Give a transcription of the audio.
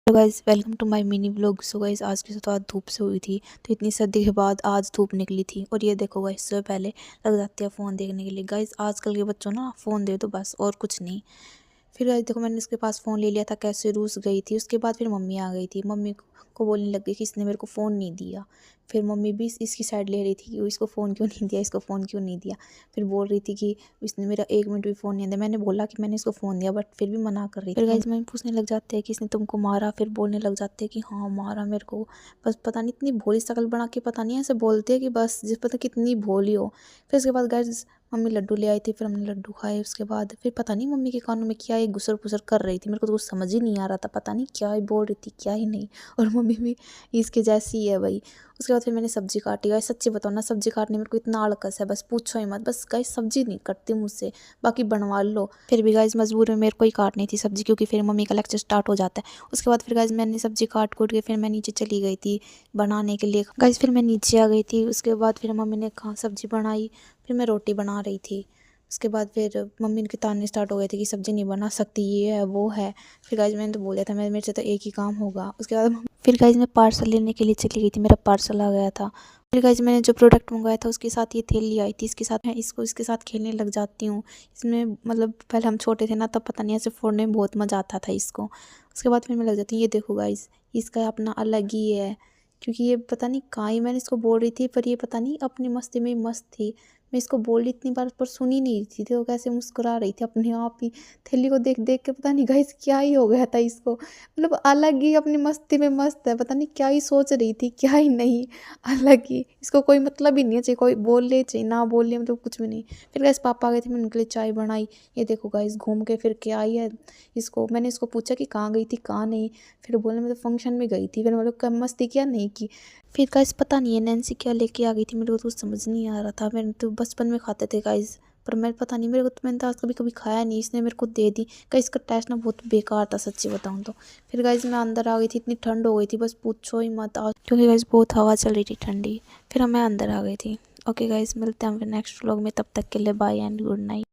तो guys welcome to my mini vlog. So guys आज की शुरुआत धूप से हुई थी, तो इतनी सर्दी के बाद आज धूप निकली थी। और ये देखो गाइज़ सुबह पहले लग जाते हैं फ़ोन देखने के लिए। गाइज़ आजकल के बच्चों ना फ़ोन दे दो बस, और कुछ नहीं। फिर गाइस देखो मैंने उसके पास फ़ोन ले लिया था, कैसे रूस गई थी। उसके बाद फिर मम्मी आ गई थी। मम्मी को बोलने लग गई कि इसने मेरे को फ़ोन नहीं दिया। फिर मम्मी भी इसकी साइड ले रही थी कि इसको फ़ोन क्यों नहीं दिया, इसको फ़ोन क्यों नहीं दिया। फिर बोल रही थी कि इसने मेरा 1 मिनट भी फ़ोन नहीं दिया। मैंने बोला कि मैंने इसको फ़ोन दिया, बट फिर भी मना कर रही थी। फिर गाइस मम्मी पूछने लग जाते हैं कि इसने तुमको मारा। फिर बोलने लग जाते हैं कि हाँ मारा मेरे को। बस पता नहीं इतनी भोली शक्ल बना के पता नहीं ऐसे बोलते हैं कि बस जिस पता कितनी भोली हो। फिर उसके बाद गाइस मम्मी लड्डू ले आई थी, फिर हमने लड्डू खाए। उसके बाद फिर पता नहीं मम्मी के कानों में क्या ये गुसर-पुसर कर रही थी। मेरे को तो कुछ समझ ही नहीं आ रहा था, पता नहीं क्या ही बोल रही थी क्या ही नहीं। और मम्मी भी इसके जैसी ही है भाई। उसके बाद फिर मैंने सब्जी काटी। गाइस सच्ची बताओ ना, सब्जी काटने में मेरे को इतना आलकस है, बस पूछो ही मत। बस गाइस सब्जी नहीं कटती मुझसे, बाकी बनवा लो। फिर भी गाइस मजबूर में मेरे को ही काटनी थी सब्जी, क्योंकि फिर मम्मी का लेक्चर स्टार्ट हो जाता है। उसके बाद फिर गाइस मैंने सब्जी काट कूट के फिर मैं नीचे चली गई थी बनाने के लिए। गाइस फिर मैं नीचे आ गई थी। उसके बाद फिर मम्मी ने कहा सब्जी बनाई, फिर मैं रोटी बना रही थी। उसके बाद फिर मम्मी के ताने स्टार्ट हो गए थे कि सब्ज़ी नहीं बना सकती, ये है वो है। फिर गाइस मैंने तो बोला था मेरे से तो एक ही काम होगा। उसके बाद फिर गाइस मैं पार्सल लेने के लिए चली गई थी, मेरा पार्सल आ गया था। फिर गाइस मैंने जो प्रोडक्ट मंगवाया था उसके साथ ये थैली आई थी। इसके साथ मैं इसके साथ खेलने लग जाती हूँ। इसमें मतलब पहले हम छोटे थे ना, तब पता नहीं ऐसे फोड़ने में बहुत मज़ा आता था इसको। उसके बाद फिर मैं लग जाती हूँ। ये देखो गाइस इसका अपना अलग ही है, क्योंकि ये पता नहीं कहाँ ही मैंने इसको बोल रही थी, पर ये पता नहीं अपनी मस्ती में ही मस्त थी। मैं इसको बोल रही इतनी बार पर सुन ही नहीं रही थी, तो कैसे मुस्कुरा रही थी अपने आप ही। थैली को देख देख के पता नहीं गाइस क्या ही हो गया था इसको। मतलब अलग ही अपनी मस्ती में मस्त है, पता नहीं क्या ही सोच रही थी क्या ही नहीं। अलग ही इसको कोई मतलब ही नहीं है, चाहे कोई बोल ले चाहे ना बोल ले, मतलब कुछ भी नहीं। फिर गाइस पापा आ गए थे, मैंने उनके लिए चाय बनाई। ये देखो गाइस घूम के फिर के आई है। मैंने इसको पूछा कि कहाँ गई थी कहाँ नहीं। फिर बोले मैं तो फंक्शन में गई थी। फिर मतलब कम मस्ती किया नहीं की। फिर गाइस पता नहीं है नैन्सी क्या लेके आ गई थी, मेरे को तो कुछ समझ नहीं आ रहा था। मैंने तो बचपन में खाते थे गाइस, पर मैं पता नहीं, मेरे को तो मैंने तो आज कभी कभी खाया नहीं, इसने मेरे को दे दी। गाइस इसका टेस्ट ना बहुत बेकार था सच्ची बताऊँ तो। फिर गाइस मैं अंदर आ गई थी, इतनी ठंड हो गई थी बस पूछो ही मत आज, क्योंकि गाइस बहुत हवा चल रही थी ठंडी। फिर मैं अंदर आ गई थी। ओके गाइस मिलते हैं हम नेक्स्ट व्लॉग में, तब तक के लिए बाय एंड गुड नाइट।